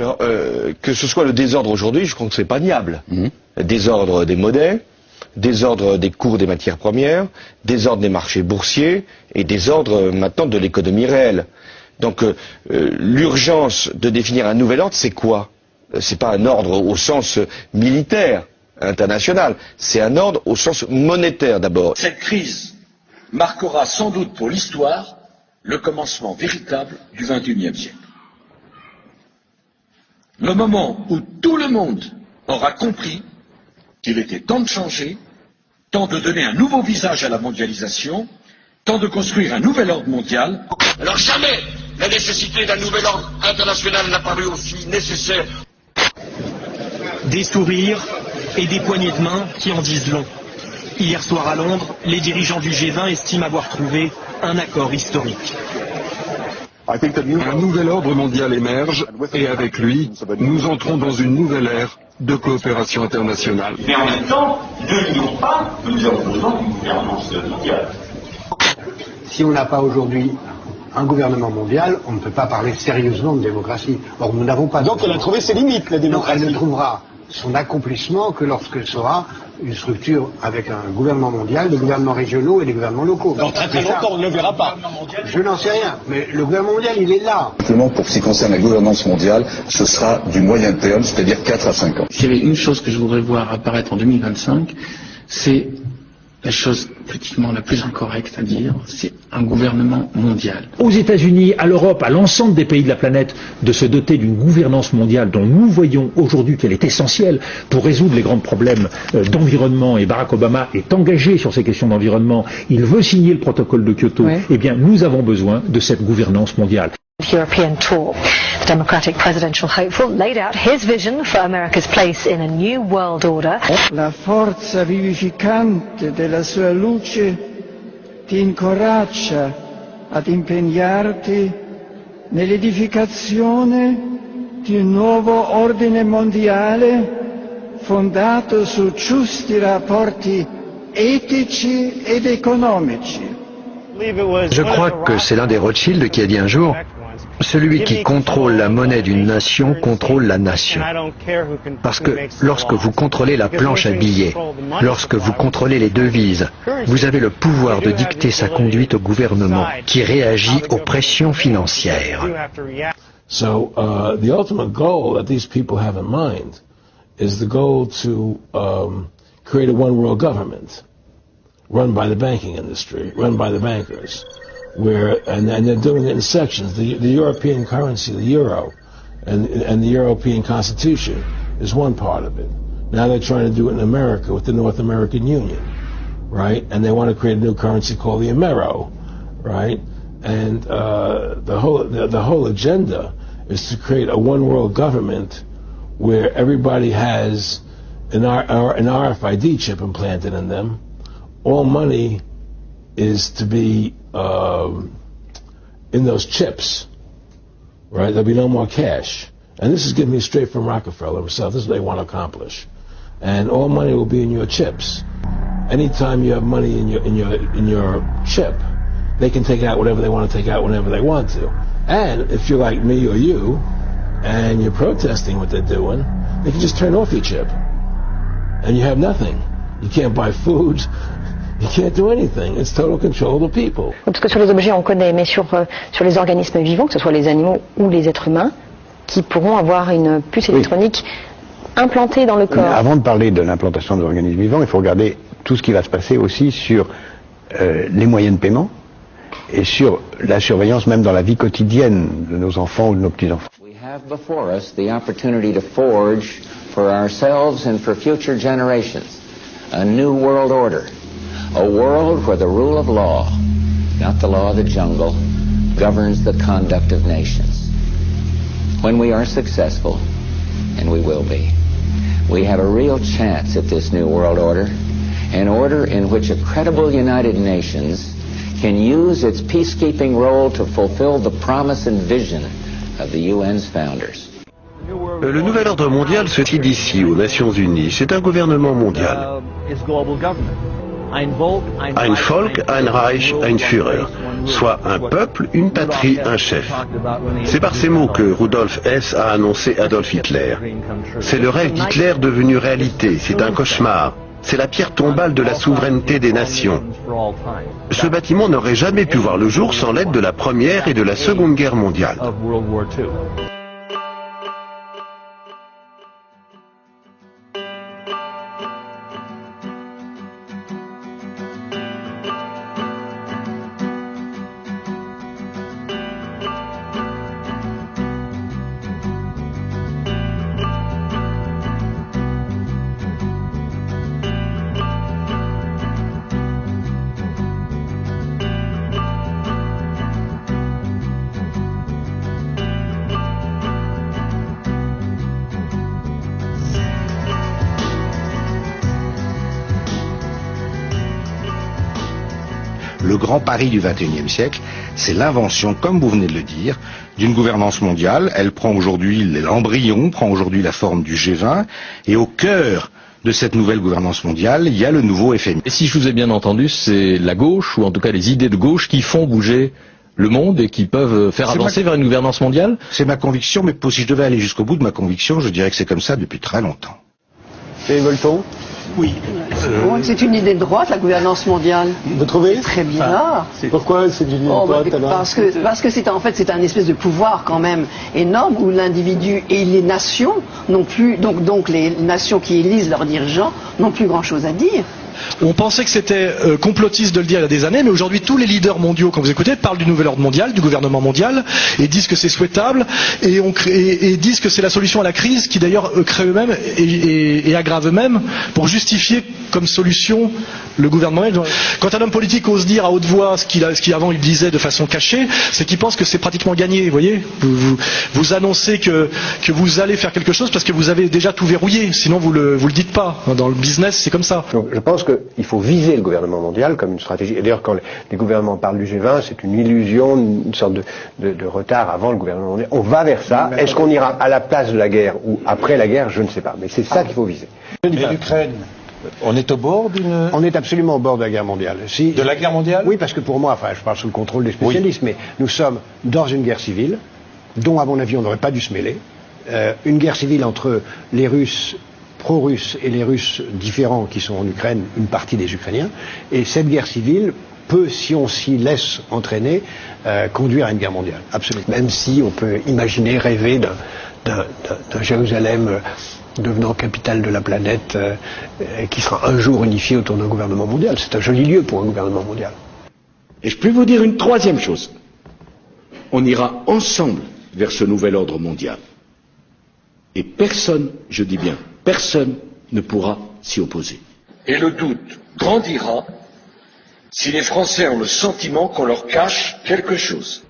Alors, que ce soit le désordre aujourd'hui, je crois que c'est pas niable. Désordre des monnaies, désordre des cours des matières premières, désordre des marchés boursiers et désordre maintenant de l'économie réelle. Donc l'urgence de définir un nouvel ordre, c'est quoi? C'est pas un ordre au sens militaire international, c'est un ordre au sens monétaire d'abord. Cette crise marquera sans doute pour l'histoire le commencement véritable du XXIe siècle. Le moment où tout le monde aura compris qu'il était temps de changer, temps de donner un nouveau visage à la mondialisation, temps de construire un nouvel ordre mondial. Alors jamais la nécessité d'un nouvel ordre international n'a paru aussi nécessaire. Des sourires et des poignées de main qui en disent long. Hier soir à Londres, les dirigeants du G20 estiment avoir trouvé un accord historique. Un nouvel ordre mondial émerge et avec lui, nous entrons dans une nouvelle ère de coopération internationale. Mais en même temps, ne nions pas que nous avons besoin d'une gouvernance mondiale. Si on n'a pas aujourd'hui un gouvernement mondial, on ne peut pas parler sérieusement de démocratie. Or, nous n'avons pas. Donc elle a trouvé ses limites, la démocratie. Elle ne trouvera son accomplissement que lorsqu'elle sera une structure avec un gouvernement mondial, des gouvernements régionaux et des gouvernements locaux. Dans très très longtemps, on ne le verra pas. Je n'en sais rien, mais le gouvernement mondial, il est là. Simplement, pour ce qui concerne la gouvernance mondiale, ce sera du moyen terme, c'est-à-dire 4 à 5 ans. S'il y avait une chose que je voudrais voir apparaître en 2025, c'est la chose politiquement la plus incorrecte à dire, c'est un gouvernement mondial. Aux États-Unis, à l'Europe, à l'ensemble des pays de la planète, de se doter d'une gouvernance mondiale dont nous voyons aujourd'hui qu'elle est essentielle pour résoudre les grands problèmes d'environnement, et Barack Obama est engagé sur ces questions d'environnement, il veut signer le protocole de Kyoto, eh bien nous avons besoin de cette gouvernance mondiale. European tour. The Democratic presidential hopeful laid out his vision for America's place in a new world order. La forza vivificante della sua luce ti incoraggia ad impegnarti nell'edificazione di un nuovo ordine mondiale fondato su giusti rapporti etici ed economici. Je crois que c'est l'un des Rothschild qui a dit un jour: celui qui contrôle la monnaie d'une nation contrôle la nation. Parce que lorsque vous contrôlez la planche à billets, lorsque vous contrôlez les devises, vous avez le pouvoir de dicter sa conduite au gouvernement qui réagit aux pressions financières. So the ultimate goal that these people have in mind is the goal to create a one world government run by the banking industry, run by the bankers. And they're doing it in sections. The European currency, the euro, and the European Constitution is one part of it. Now they're trying to do it in America with the North American Union, right? And they want to create a new currency called the Amero, right? And the whole agenda is to create a one world government where everybody has an RFID chip implanted in them. All money is to be in those chips, right? There'll be no more cash. And this is getting me straight from Rockefeller himself. This is what they want to accomplish. And all money will be in your chips. Anytime you have money in your chip, they can take out whatever they want to take out whenever they want to. And if you're like me or you, and you're protesting what they're doing, they can just turn off your chip. And you have nothing. You can't buy food. You can't do anything. It's total control of the people. Parce que sur les objets on connaît, mais sur les organismes vivants, que ce soit les animaux ou les êtres humains, qui pourront avoir une puce électronique implantée dans le corps. Avant de parler de l'implantation de l'organisme vivant, il faut regarder tout ce qui va se passer aussi sur les moyens de paiement et sur la surveillance même dans la vie quotidienne de nos enfants ou de nos petits-enfants. We have before us the opportunity to forge for ourselves and for future generations a new world order. A world where the rule of law, not the law of the jungle, governs the conduct of nations. When we are successful, and we will be, we have a real chance at this new world order, an order in which a credible United Nations can use its peacekeeping role to fulfill the promise and vision of the UN's founders. Le nouvel ordre mondial se tient ici, aux Nations Unies. C'est un gouvernement mondial. Ein Volk, ein Reich, ein Führer. soit un peuple, une patrie, un chef. C'est par ces mots que Rudolf Hess a annoncé Adolf Hitler. C'est le rêve d'Hitler devenu réalité, c'est un cauchemar. C'est la pierre tombale de la souveraineté des nations. Ce bâtiment n'aurait jamais pu voir le jour sans l'aide de la Première et de la Seconde Guerre mondiale. Le grand pari du XXIe siècle, c'est l'invention, comme vous venez de le dire, d'une gouvernance mondiale. Elle prend aujourd'hui l'embryon, prend aujourd'hui la forme du G20, et au cœur de cette nouvelle gouvernance mondiale, il y a le nouveau FMI. Et si je vous ai bien entendu, c'est la gauche, ou en tout cas les idées de gauche, qui font bouger le monde et qui peuvent faire avancer vers une gouvernance mondiale? C'est ma conviction, mais si je devais aller jusqu'au bout de ma conviction, je dirais que c'est comme ça depuis très longtemps. Et Volton? Oui. C'est une idée de droite, la gouvernance mondiale. Vous trouvez? Très bien. Pourquoi c'est une idée de droite alors? Parce que c'est en fait c'est un espèce de pouvoir quand même énorme où l'individu et les nations n'ont plus donc les nations qui élisent leurs dirigeants n'ont plus grand chose à dire. On pensait que c'était complotiste de le dire il y a des années, mais aujourd'hui tous les leaders mondiaux, quand vous écoutez, parlent du nouvel ordre mondial, du gouvernement mondial, et disent que c'est souhaitable, et disent que c'est la solution à la crise, qui d'ailleurs crée eux-mêmes et aggrave eux-mêmes, pour justifier comme solution le gouvernement. Quand un homme politique ose dire à haute voix ce qu'avant il disait de façon cachée, c'est qu'il pense que c'est pratiquement gagné, vous voyez. Vous annoncez que vous allez faire quelque chose parce que vous avez déjà tout verrouillé, sinon vous le dites pas. Dans le business, c'est comme ça. Donc, je pense qu'il faut viser le gouvernement mondial comme une stratégie. Et d'ailleurs, quand les gouvernements parlent du G20, c'est une illusion, une sorte de retard avant le gouvernement mondial. On va vers ça. Est-ce qu'on ira à la place de la guerre ou après la guerre? Je ne sais pas. Mais c'est ça qu'il faut viser. Et l'Ukraine, on est au bord d'une... On est absolument au bord de la guerre mondiale. De la guerre mondiale? Oui, parce que pour moi, enfin, je parle sous le contrôle des spécialistes, mais nous sommes dans une guerre civile, dont, à mon avis, on n'aurait pas dû se mêler. Une guerre civile entre les Russes pro-russes et les Russes différents qui sont en Ukraine, une partie des Ukrainiens. Et cette guerre civile peut, si on s'y laisse entraîner, conduire à une guerre mondiale. Absolument. Même si on peut imaginer, rêver d'un Jérusalem devenant capitale de la planète qui sera un jour unifié autour d'un gouvernement mondial. C'est un joli lieu pour un gouvernement mondial. Et je peux vous dire une troisième chose. On ira ensemble vers ce nouvel ordre mondial. Et personne, je dis bien, personne ne pourra s'y opposer. Et le doute grandira si les Français ont le sentiment qu'on leur cache quelque chose.